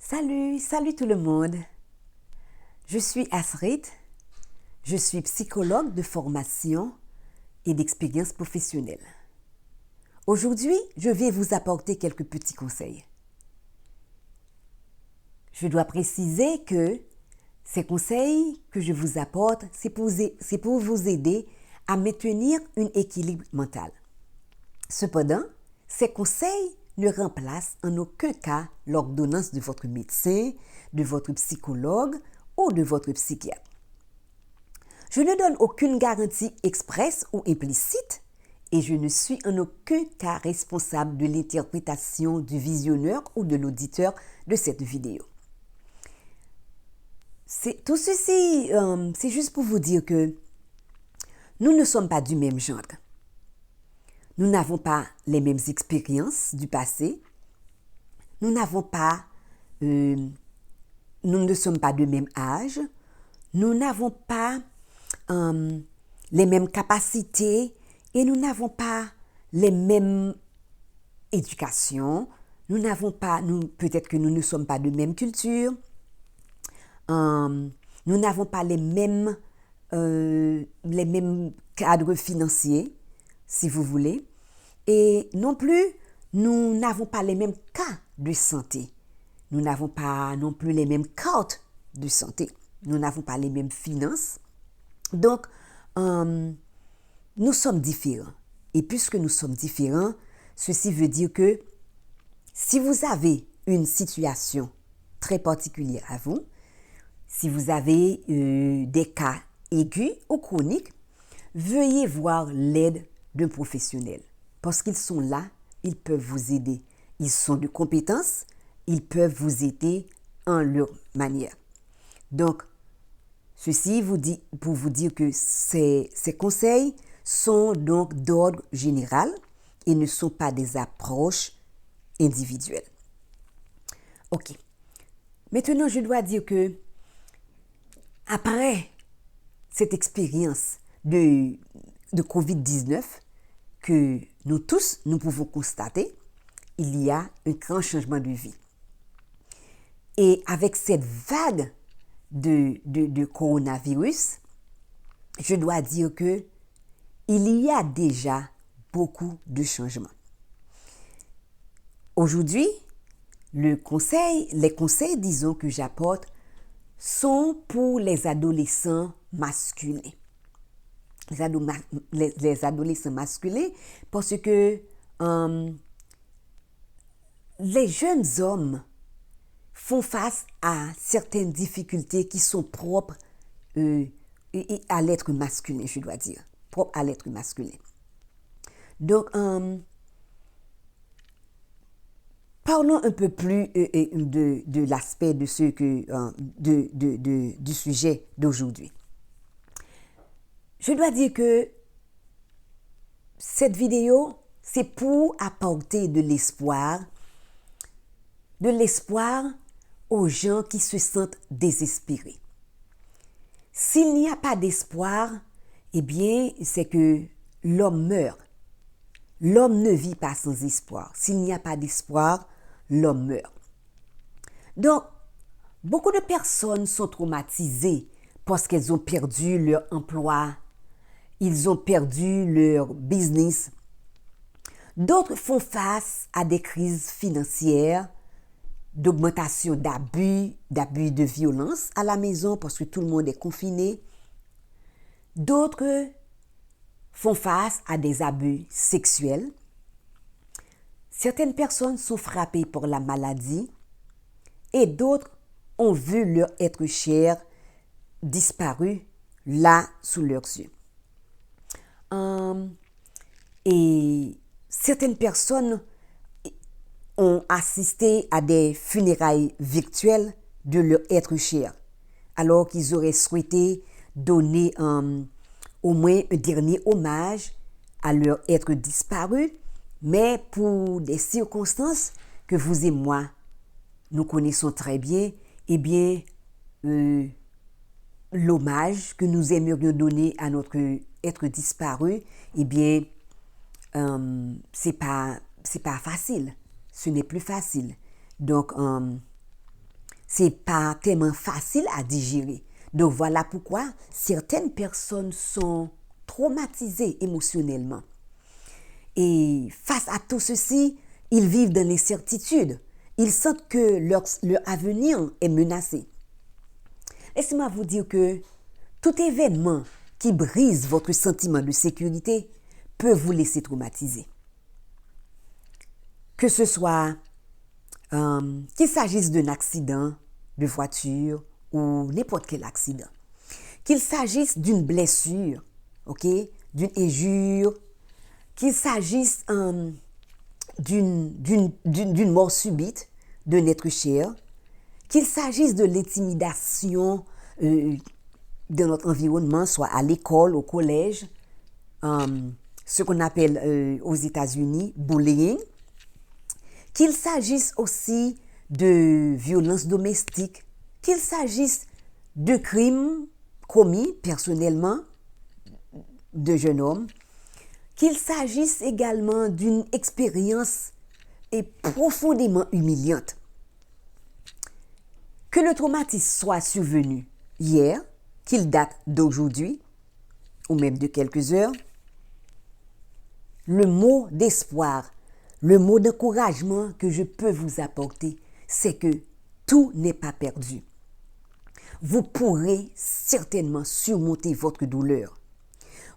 Salut tout le monde. Je suis Asrit, je suis psychologue de formation et d'expérience professionnelle. Aujourd'hui, je vais vous apporter quelques petits conseils. Je dois préciser que ces conseils que je vous apporte, c'est pour vous aider à maintenir un équilibre mental. Cependant, ces conseils ne remplacent en aucun cas l'ordonnance de votre médecin, de votre psychologue ou de votre psychiatre. Je ne donne aucune garantie expresse ou implicite et je ne suis en aucun cas responsable de l'interprétation du visionneur ou de l'auditeur de cette vidéo. Tout ceci, c'est juste pour vous dire que nous ne sommes pas du même genre. Nous n'avons pas les mêmes expériences du passé. Nous ne sommes pas de même âge. Nous n'avons pas les mêmes capacités et nous n'avons pas les mêmes éducations. Peut-être que nous ne sommes pas de même culture. Nous n'avons pas les mêmes cadres financiers, si vous voulez. Et non plus, nous n'avons pas les mêmes cas de santé. Nous n'avons pas non plus les mêmes cartes de santé. Nous n'avons pas les mêmes finances. Donc, nous sommes différents. Et puisque nous sommes différents, ceci veut dire que si vous avez une situation très particulière à vous, si vous avez des cas aigus ou chroniques, veuillez voir l'aide d'un professionnel. Parce qu'ils sont là, ils peuvent vous aider. Ils sont de compétence, ils peuvent vous aider en leur manière. Donc, ceci pour vous dire que ces conseils sont donc d'ordre général et ne sont pas des approches individuelles. Ok. Maintenant, je dois dire que après cette expérience de COVID-19 que nous tous, nous pouvons constater, il y a un grand changement de vie. Et avec cette vague de coronavirus, je dois dire que il y a déjà beaucoup de changements. Aujourd'hui, les conseils, disons, que j'apporte sont pour les adolescents masculins. Les adolescents masculins, parce que les jeunes hommes font face à certaines difficultés qui sont propres à l'être masculin, je dois dire, propres à l'être masculin. Donc, parlons un peu plus de l'aspect du sujet d'aujourd'hui. Je dois dire que cette vidéo, c'est pour apporter de l'espoir aux gens qui se sentent désespérés. S'il n'y a pas d'espoir, eh bien, c'est que l'homme meurt. L'homme ne vit pas sans espoir. S'il n'y a pas d'espoir, l'homme meurt. Donc, beaucoup de personnes sont traumatisées parce qu'elles ont perdu leur emploi, ils ont perdu leur business. D'autres font face à des crises financières, d'augmentation d'abus de violence à la maison parce que tout le monde est confiné. D'autres font face à des abus sexuels. Certaines personnes sont frappées par la maladie et d'autres ont vu leur être cher disparu là sous leurs yeux. Et certaines personnes ont assisté à des funérailles virtuelles de leur être cher, alors qu'ils auraient souhaité donner au moins un dernier hommage à leur être disparu, mais pour des circonstances que vous et moi, nous connaissons très bien, eh bien, l'hommage que nous aimerions donner à notre être disparu, eh bien, c'est pas facile. Ce n'est plus facile. Donc, c'est pas tellement facile à digérer. Donc voilà pourquoi certaines personnes sont traumatisées émotionnellement. Et face à tout ceci, ils vivent dans l'incertitude. Ils sentent que leur avenir est menacé. Laissez-moi vous dire que tout événement qui brise votre sentiment de sécurité peut vous laisser traumatiser. Que ce soit qu'il s'agisse d'un accident de voiture ou n'importe quel accident, qu'il s'agisse d'une blessure, d'une injure, qu'il s'agisse d'une mort subite d'un être cher, qu'il s'agisse de l'intimidation dans notre environnement, soit à l'école, au collège, ce qu'on appelle aux États-Unis bullying, qu'il s'agisse aussi de violences domestiques, qu'il s'agisse de crimes commis personnellement de jeunes hommes, qu'il s'agisse également d'une expérience profondément humiliante. Que le traumatisme soit survenu hier, qu'il date d'aujourd'hui, ou même de quelques heures, le mot d'espoir, le mot d'encouragement que je peux vous apporter, c'est que tout n'est pas perdu. Vous pourrez certainement surmonter votre douleur.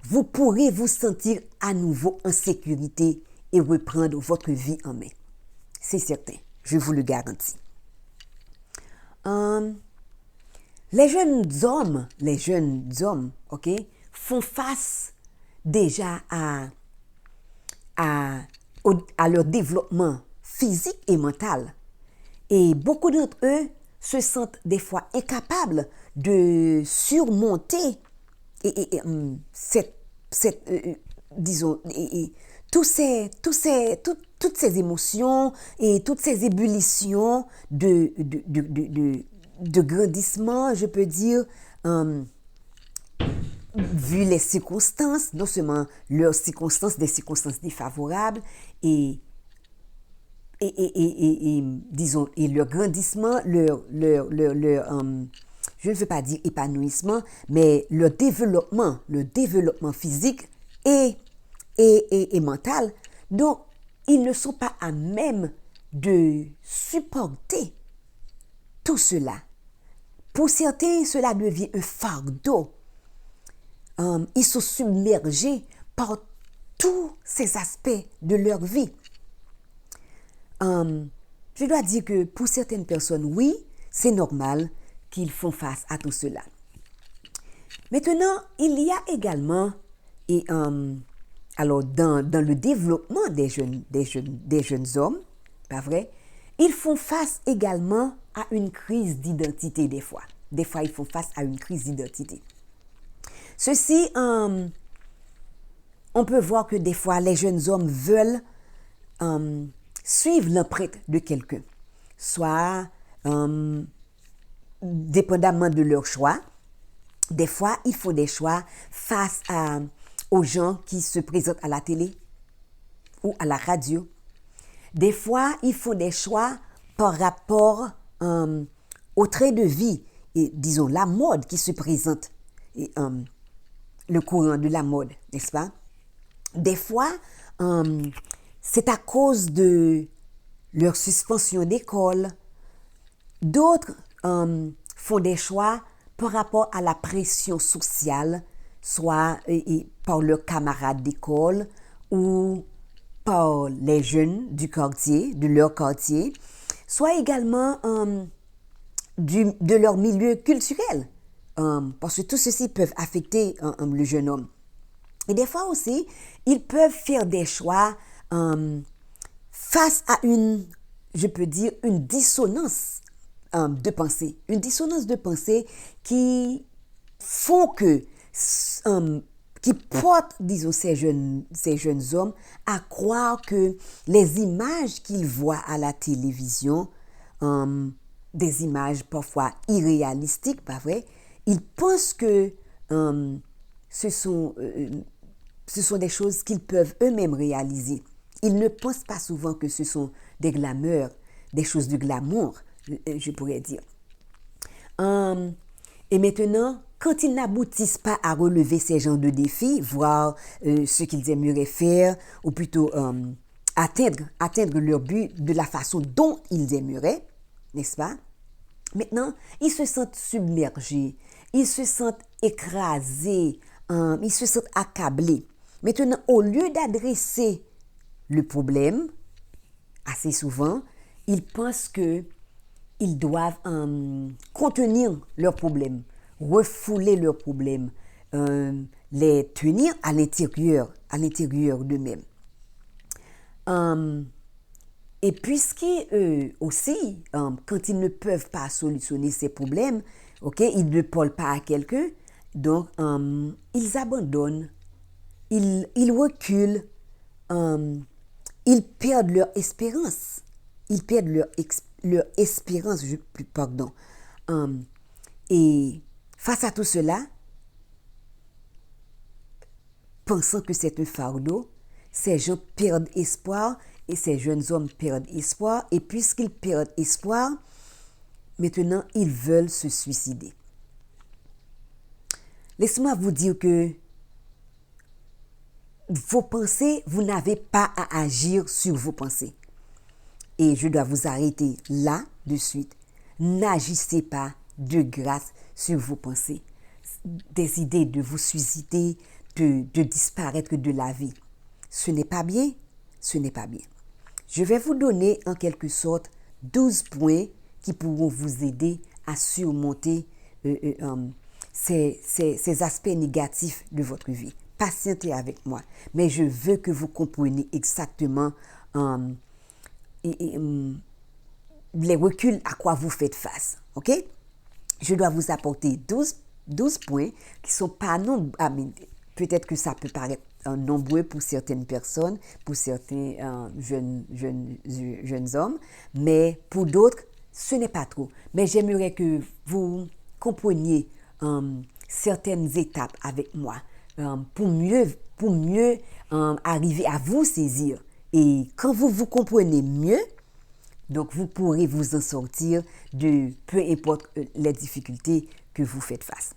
Vous pourrez vous sentir à nouveau en sécurité et reprendre votre vie en main. C'est certain, je vous le garantis. Les jeunes hommes, font face déjà à leur développement physique et mental. Et beaucoup d'entre eux se sentent des fois incapables de surmonter toutes ces émotions et toutes ces ébullitions de grandissement, je peux dire, vu les circonstances, non seulement leurs circonstances, des circonstances défavorables, et leur grandissement, je ne veux pas dire épanouissement, mais le développement physique et mental. Donc, ils ne sont pas à même de supporter tout cela. Pour certains, cela devient un fardeau. Ils sont submergés par tous ces aspects de leur vie. Je dois dire que pour certaines personnes, oui, c'est normal qu'ils font face à tout cela. Maintenant, il y a également, alors dans le développement des jeunes hommes, pas vrai, ils font face également à une crise d'identité des fois. Des fois, ils font face à une crise d'identité. Ceci, on peut voir que des fois, les jeunes hommes veulent suivre l'empreinte de quelqu'un, soit dépendamment de leur choix. Des fois, ils font des choix face aux gens qui se présentent à la télé ou à la radio. Des fois, ils font des choix par rapport au trait de vie et, disons, la mode qui se présente, et, le courant de la mode, n'est-ce pas? Des fois, c'est à cause de leur suspension d'école. D'autres font des choix par rapport à la pression sociale, soit par leurs camarades d'école ou par les jeunes du quartier, de leur quartier, soit également de leur milieu culturel, parce que tout ceci peut affecter le jeune homme. Et des fois aussi, ils peuvent faire des choix face à une dissonance de pensée. Une dissonance de pensée qui font qui porte, disons, ces jeunes hommes à croire que les images qu'ils voient à la télévision, des images parfois irréalistiques, pas vrai, ils pensent que ce sont des choses qu'ils peuvent eux-mêmes réaliser. Ils ne pensent pas souvent que ce sont des glamours, des choses de glamour, je pourrais dire. Et maintenant, quand ils n'aboutissent pas à relever ces genres de défis, voir ce qu'ils aimeraient faire, ou plutôt atteindre leur but de la façon dont ils aimeraient, n'est-ce pas? Maintenant, ils se sentent submergés, ils se sentent écrasés, ils se sentent accablés. Maintenant, au lieu d'adresser le problème, assez souvent, ils pensent que ils doivent contenir leurs problèmes, refouler leurs problèmes, les tenir à l'intérieur d'eux-mêmes. Et puisqu'eux aussi, quand ils ne peuvent pas solutionner ces problèmes, ils ne parlent pas à quelqu'un, donc ils abandonnent, ils reculent, ils perdent leur espérance. Ils perdent leur espérance, pardon. Et face à tout cela, pensant que c'est un fardeau, ces gens perdent espoir et ces jeunes hommes perdent espoir. Et puisqu'ils perdent espoir, maintenant, ils veulent se suicider. Laissez-moi vous dire que vos pensées, vous n'avez pas à agir sur vos pensées. Et je dois vous arrêter là, de suite. N'agissez pas de grâce sur vos pensées. Des idées de vous suicider, de disparaître de la vie. Ce n'est pas bien, ce n'est pas bien. Je vais vous donner en quelque sorte 12 points qui pourront vous aider à surmonter ces aspects négatifs de votre vie. Patientez avec moi, mais je veux que vous compreniez exactement les reculs à quoi vous faites face. Ok? Je dois vous apporter 12 points qui sont pas nombreux. Peut-être que ça peut paraître nombreux pour certaines personnes, pour certains jeunes hommes, mais pour d'autres, ce n'est pas trop. Mais j'aimerais que vous compreniez certaines étapes avec moi pour mieux arriver à vous saisir. Et quand vous comprenez mieux, donc vous pourrez vous en sortir de peu importe les difficultés que vous faites face.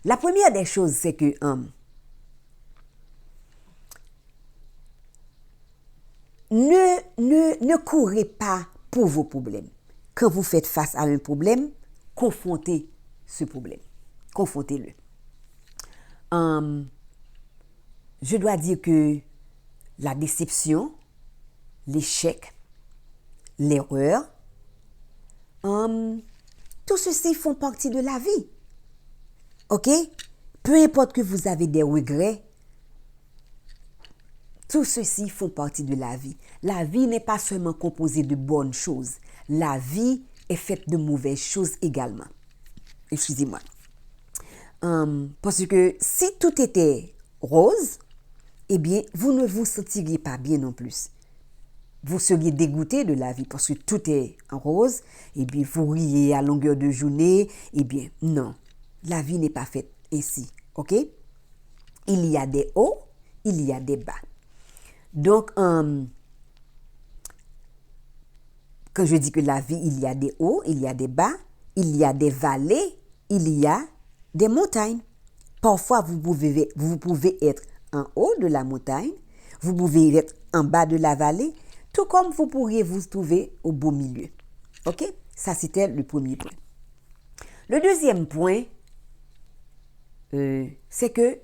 La première des choses, c'est que ne courez pas pour vos problèmes. Quand vous faites face à un problème, confrontez ce problème. Confrontez-le. Je dois dire que la déception, l'échec, l'erreur, tout ceci font partie de la vie. Ok? Peu importe que vous avez des regrets, tout ceci font partie de la vie. La vie n'est pas seulement composée de bonnes choses. La vie est faite de mauvaises choses également. Excusez-moi. Parce que si tout était rose, eh bien, vous ne vous sentiriez pas bien non plus. Vous seriez dégoûté de la vie parce que tout est en rose, et bien vous riez à longueur de journée, et bien non, la vie n'est pas faite ainsi, ok? Il y a des hauts, il y a des bas. Donc, quand je dis que la vie, il y a des hauts, il y a des bas, il y a des vallées, il y a des montagnes. Parfois, vous pouvez être en haut de la montagne, vous pouvez être en bas de la vallée, tout comme vous pourriez vous trouver au beau milieu. Ok? Ça, c'était le premier point. Le deuxième point, c'est que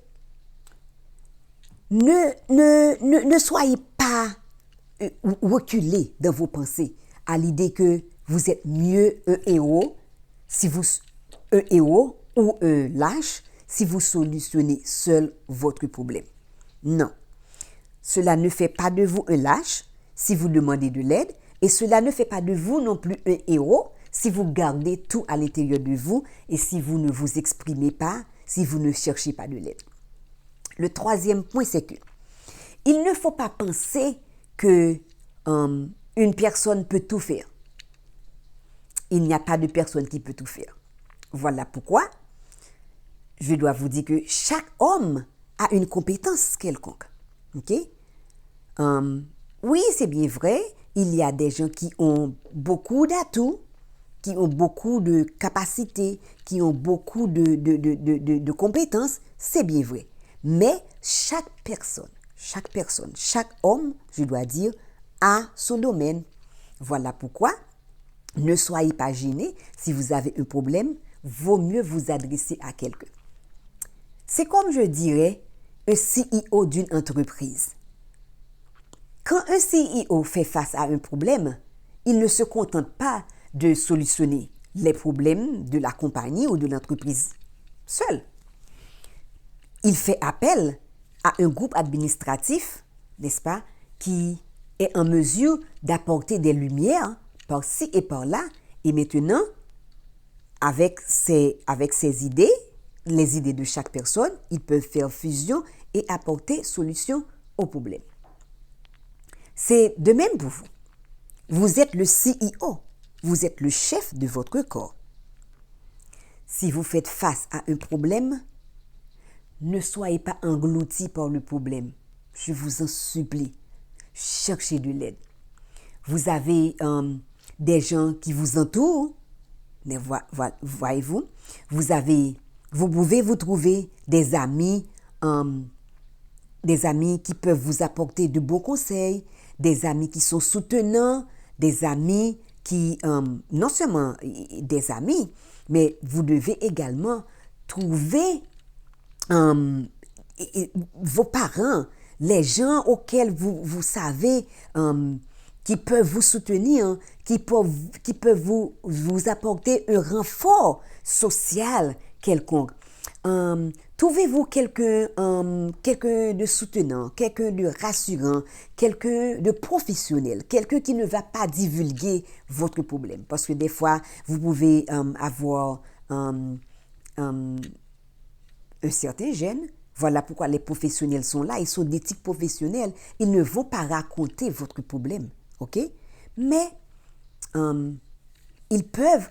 ne soyez pas reculés dans vos pensées à l'idée que vous êtes mieux un héros ou un lâche si vous solutionnez seul votre problème. Non. Cela ne fait pas de vous un lâche si vous demandez de l'aide et cela ne fait pas de vous non plus un héros si vous gardez tout à l'intérieur de vous et si vous ne vous exprimez pas, si vous ne cherchez pas de l'aide. Le troisième point, c'est que il ne faut pas penser que une personne peut tout faire. Il n'y a pas de personne qui peut tout faire. Voilà pourquoi je dois vous dire que chaque homme a une compétence quelconque. Ok? Oui, c'est bien vrai, il y a des gens qui ont beaucoup d'atouts, qui ont beaucoup de capacités, qui ont beaucoup de compétences, c'est bien vrai. Mais chaque personne, chaque homme, je dois dire, a son domaine. Voilà pourquoi ne soyez pas gênés si vous avez un problème, vaut mieux vous adresser à quelqu'un. C'est comme je dirais un CEO d'une entreprise. Quand un CEO fait face à un problème, il ne se contente pas de solutionner les problèmes de la compagnie ou de l'entreprise seul. Il fait appel à un groupe administratif, n'est-ce pas, qui est en mesure d'apporter des lumières par-ci et par-là. Et maintenant, avec ces idées, les idées de chaque personne, ils peuvent faire fusion et apporter solution au problème. C'est de même pour vous. Vous êtes le CEO, vous êtes le chef de votre corps. Si vous faites face à un problème, ne soyez pas englouti par le problème. Je vous en supplie, cherchez de l'aide. Vous avez des gens qui vous entourent, voyez-vous. Vous pouvez vous trouver des amis qui peuvent vous apporter de bons conseils, des amis qui sont soutenants, des amis qui, non seulement des amis, mais vous devez également trouver vos parents, les gens auxquels vous savez qui peuvent vous soutenir, qui peuvent vous apporter un renfort social quelconque. Trouvez-vous quelqu'un de soutenant, quelqu'un de rassurant, quelqu'un de professionnel, quelqu'un qui ne va pas divulguer votre problème. Parce que des fois, vous pouvez avoir un certain gêne. Voilà pourquoi les professionnels sont là. Ils sont d'éthique professionnelle. Ils ne vont pas raconter votre problème. OK? Mais ils peuvent,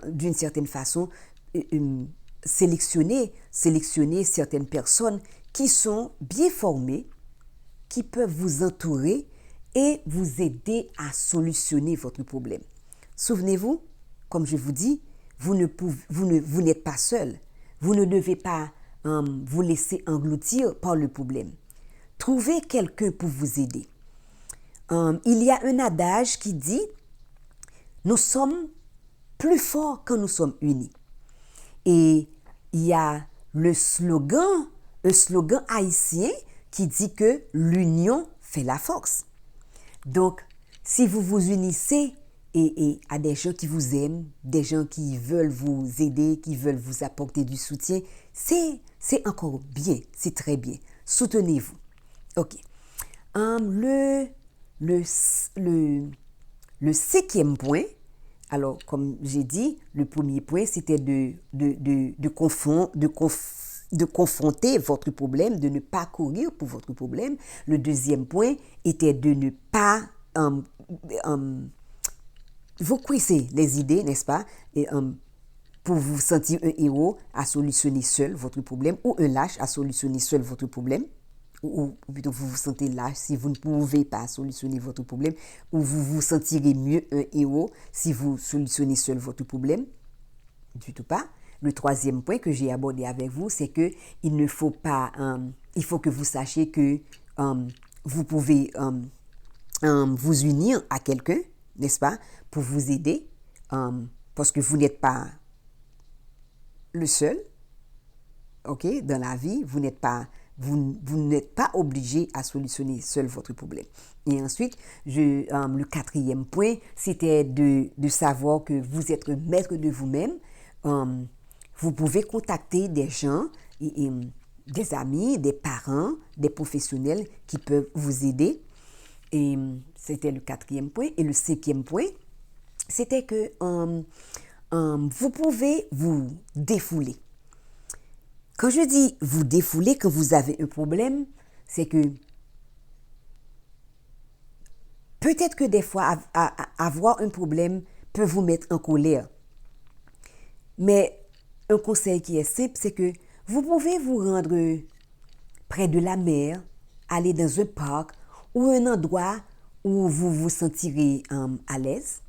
d'une certaine façon, sélectionner certaines personnes qui sont bien formées, qui peuvent vous entourer et vous aider à solutionner votre problème. Souvenez-vous, comme je vous dis, vous n'êtes pas seul. Vous ne devez pas vous laisser engloutir par le problème. Trouvez quelqu'un pour vous aider. Il y a un adage qui dit « Nous sommes plus forts quand nous sommes unis ». Et il y a un slogan haïtien qui dit que l'union fait la force. Donc, si vous vous unissez et à des gens qui vous aiment, des gens qui veulent vous aider, qui veulent vous apporter du soutien, c'est encore bien, c'est très bien. Soutenez-vous. OK. Le 5e point, alors comme j'ai dit, le premier point c'était de confronter votre problème, de ne pas courir pour votre problème. Le deuxième point était de ne pas vous coursez les idées, n'est-ce pas, et, pour vous sentir un héros à solutionner seul votre problème ou un lâche à solutionner seul votre problème. Ou plutôt vous vous sentez lâche si vous ne pouvez pas solutionner votre problème, ou vous vous sentirez mieux un héros si vous solutionnez seul votre problème. Du tout pas. Le troisième point que j'ai abordé avec vous, c'est que il faut que vous sachiez que vous pouvez vous unir à quelqu'un, n'est-ce pas, pour vous aider, parce que vous n'êtes pas le seul, ok, dans la vie, vous n'êtes pas obligé à solutionner seul votre problème. Et ensuite, le 4e point, c'était de savoir que vous êtes le maître de vous-même. Vous pouvez contacter des gens, des amis, des parents, des professionnels qui peuvent vous aider. Et c'était le 4e point. Et le 5e point, c'était que vous pouvez vous défouler. Quand je dis vous défouler, quand vous avez un problème, c'est que peut-être que des fois, avoir un problème peut vous mettre en colère. Mais un conseil qui est simple, c'est que vous pouvez vous rendre près de la mer, aller dans un parc ou un endroit où vous vous sentirez à l'aise.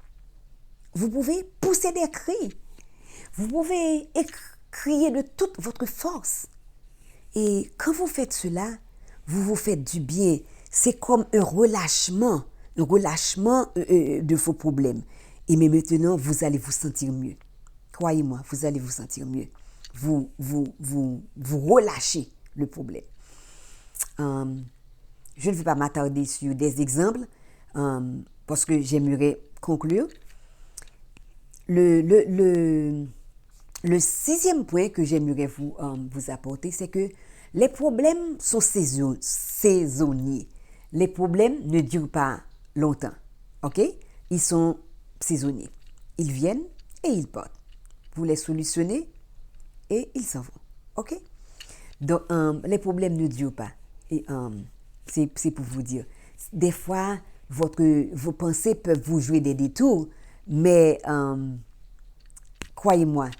vous pouvez pousser des cris. Vous pouvez crier de toute votre force. Et quand vous faites cela, vous vous faites du bien. C'est comme un relâchement de vos problèmes. Et mais maintenant, vous allez vous sentir mieux. Croyez-moi, vous allez vous sentir mieux. Vous relâchez le problème. Je ne vais pas m'attarder sur des exemples parce que j'aimerais conclure. Le sixième point que j'aimerais vous apporter, c'est que les problèmes sont saisonniers. Les problèmes ne durent pas longtemps. OK? Ils sont saisonniers. Ils viennent et ils partent. Vous les solutionnez et ils s'en vont. OK? Donc, les problèmes ne durent pas. Et c'est pour vous dire. Des fois, vos pensées peuvent vous jouer des détours, mais croyez-moi,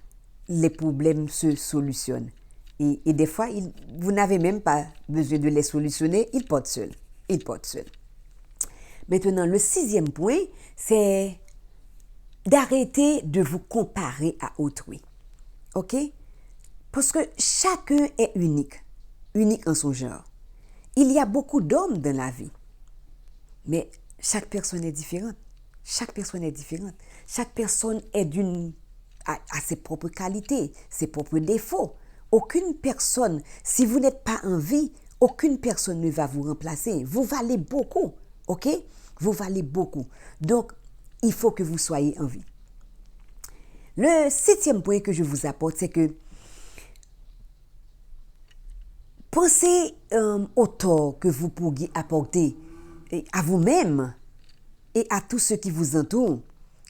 les problèmes se solutionnent. Et des fois, vous n'avez même pas besoin de les solutionner, ils partent seuls. Maintenant, le sixième point, c'est d'arrêter de vous comparer à autrui. OK? Parce que chacun est unique en son genre. Il y a beaucoup d'hommes dans la vie, mais chaque personne est différente. Chaque personne a ses propres qualités, ses propres défauts. Aucune personne, si vous n'êtes pas en vie, aucune personne ne va vous remplacer. Vous valez beaucoup, ok? Vous valez beaucoup. Donc, il faut que vous soyez en vie. Le septième point que je vous apporte, c'est que pensez au tort que vous pourriez apporter à vous-même et à tous ceux qui vous entourent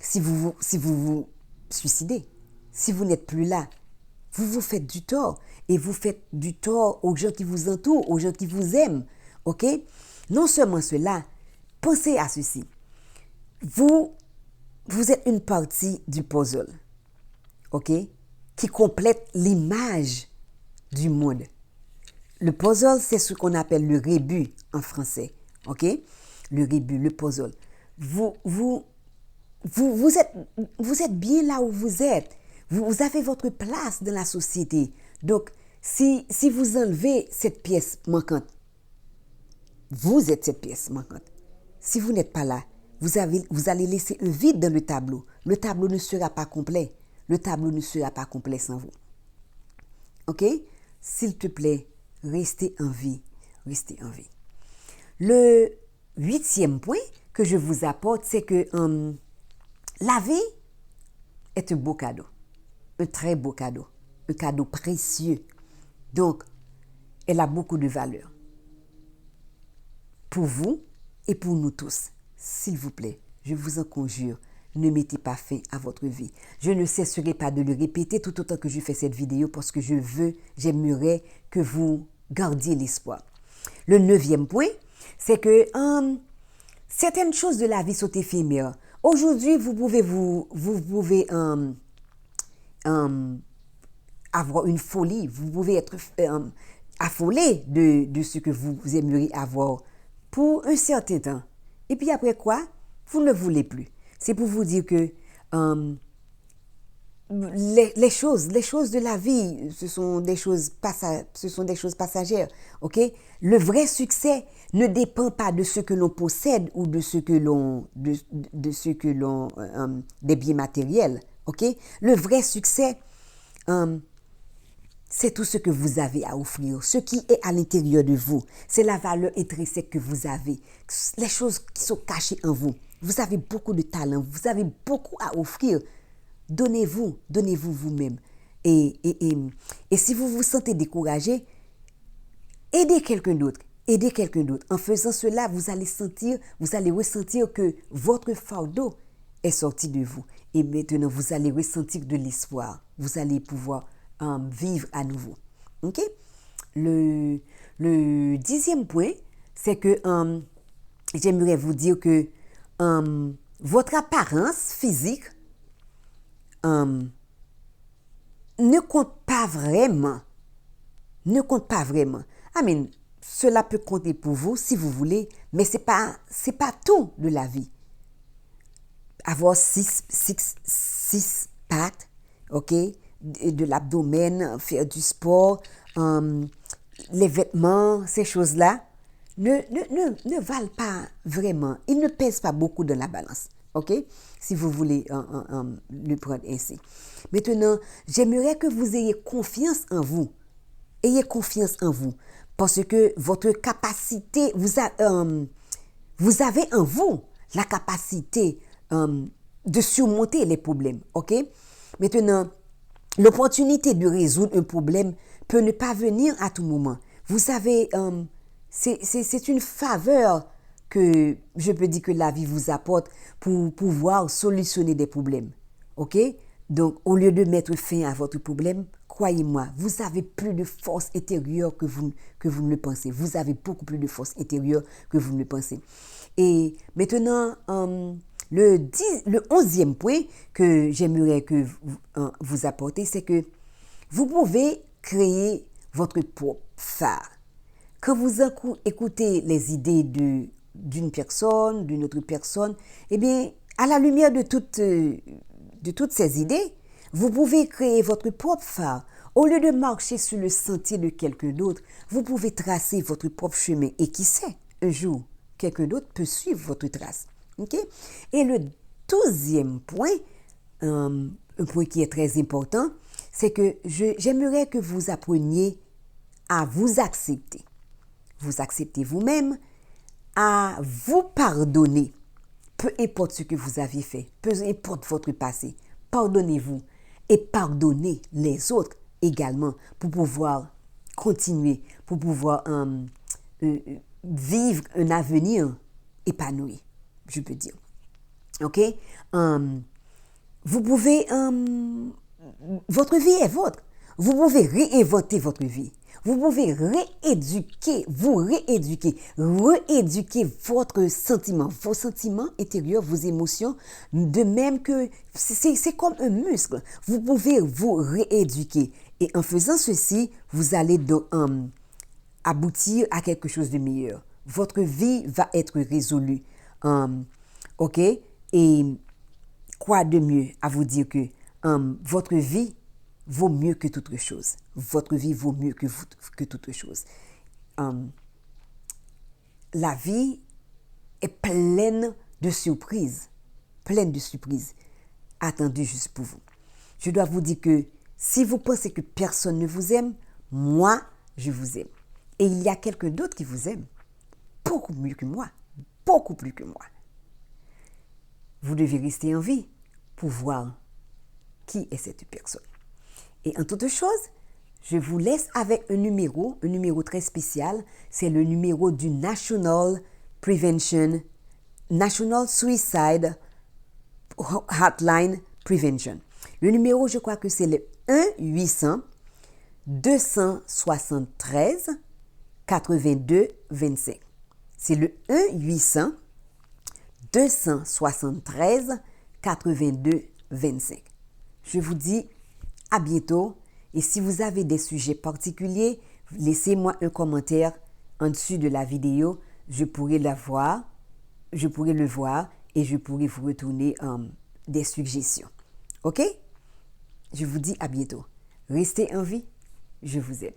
si vous vous suicidez. Si vous n'êtes plus là, vous vous faites du tort. Et vous faites du tort aux gens qui vous entourent, aux gens qui vous aiment. OK? Non seulement cela, pensez à ceci. Vous êtes une partie du puzzle. OK? Qui complète l'image du monde. Le puzzle, c'est ce qu'on appelle le rébus en français. OK? Le rébus, le puzzle. Vous êtes bien là où vous êtes. Vous avez votre place dans la société. Donc, si vous enlevez cette pièce manquante, vous êtes cette pièce manquante. Si vous n'êtes pas là, vous allez laisser un vide dans le tableau. Le tableau ne sera pas complet. Le tableau ne sera pas complet sans vous. OK? S'il te plaît, restez en vie. Restez en vie. Le huitième point que je vous apporte, c'est que la vie est un beau cadeau. Un très beau cadeau. Un cadeau précieux. Donc, elle a beaucoup de valeur. Pour vous et pour nous tous. S'il vous plaît, je vous en conjure, ne mettez pas fin à votre vie. Je ne cesserai pas de le répéter tout autant que je fais cette vidéo parce que j'aimerais que vous gardiez l'espoir. Le neuvième point, c'est que certaines choses de la vie sont éphémères. Aujourd'hui, vous pouvez avoir une folie, vous pouvez être affolé de ce que vous aimeriez avoir pour un certain temps. Et puis après quoi, vous ne le voulez plus. C'est pour vous dire que les choses de la vie, ce sont des choses passagères. Ok? Le vrai succès ne dépend pas de ce que l'on possède ou de ce que l'on des biens matériels. Ok? Le vrai succès, c'est tout ce que vous avez à offrir, ce qui est à l'intérieur de vous. C'est la valeur intrinsèque que vous avez, les choses qui sont cachées en vous. Vous avez beaucoup de talent, vous avez beaucoup à offrir. Donnez-vous vous-même. Et si vous vous sentez découragé, aidez quelqu'un d'autre. En faisant cela, vous allez ressentir que votre fardeau est sorti de vous. Et maintenant, vous allez ressentir de l'espoir. Vous allez pouvoir vivre à nouveau. OK? Le 10e point, c'est que j'aimerais vous dire que votre apparence physique ne compte pas vraiment. Amen. Cela peut compter pour vous si vous voulez, mais c'est pas tout de la vie. avoir six packs, ok, de l'abdomen, faire du sport, les vêtements, ces choses-là, ne valent pas vraiment, ils ne pèsent pas beaucoup dans la balance, ok, si vous voulez le prendre ainsi. Maintenant, j'aimerais que vous ayez confiance en vous. Ayez confiance en vous, parce que votre capacité, vous avez en vous la capacité de surmonter les problèmes, ok? Maintenant, l'opportunité de résoudre un problème peut ne pas venir à tout moment. Vous savez, c'est une faveur que je peux dire que la vie vous apporte pour pouvoir solutionner des problèmes, ok? Donc, au lieu de mettre fin à votre problème, croyez-moi, vous avez plus de force intérieure que vous ne le pensez. Vous avez beaucoup plus de force intérieure que vous ne le pensez. Et maintenant, le 11e point que j'aimerais que vous apportez, c'est que vous pouvez créer votre propre phare. Quand vous écoutez les idées d'une personne, d'une autre personne, eh bien, à la lumière de toutes ces idées, vous pouvez créer votre propre phare. Au lieu de marcher sur le sentier de quelqu'un d'autre, vous pouvez tracer votre propre chemin. Et qui sait, un jour, quelqu'un d'autre peut suivre votre trace. Okay? Et le 12e point, un point qui est très important, c'est que j'aimerais que vous appreniez à vous accepter. Vous acceptez vous-même, à vous pardonner. Peu importe ce que vous avez fait, peu importe votre passé, pardonnez-vous et pardonnez les autres également pour pouvoir continuer, pour pouvoir vivre un avenir épanoui, je peux dire. Ok? Vous pouvez, votre vie est votre. Vous pouvez réinventer votre vie. Vous pouvez rééduquer votre sentiment, vos sentiments intérieurs, vos émotions, de même que c'est comme un muscle. Vous pouvez vous rééduquer. Et en faisant ceci, vous allez donc aboutir à quelque chose de meilleur. Votre vie va être résolue. Ok? Et quoi de mieux à vous dire que votre vie vaut mieux que toute chose. Votre vie vaut mieux que toute chose. La vie est pleine de surprises. Pleine de surprises. Attendues juste pour vous. Je dois vous dire que si vous pensez que personne ne vous aime, moi, je vous aime. Et il y a quelqu'un d'autre qui vous aime. Beaucoup mieux que moi. Beaucoup plus que moi. Vous devez rester en vie pour voir qui est cette personne. Et en toute chose, je vous laisse avec un numéro très spécial. C'est le numéro du National Suicide Hotline Prevention. Le numéro, je crois que c'est le 1-800-273-82-25. C'est le 1-800-273-82-25. Je vous dis à bientôt. Et si vous avez des sujets particuliers, laissez-moi un commentaire en dessus de la vidéo. Je pourrai le voir et je pourrai vous retourner des suggestions. OK? Je vous dis à bientôt. Restez en vie. Je vous aime.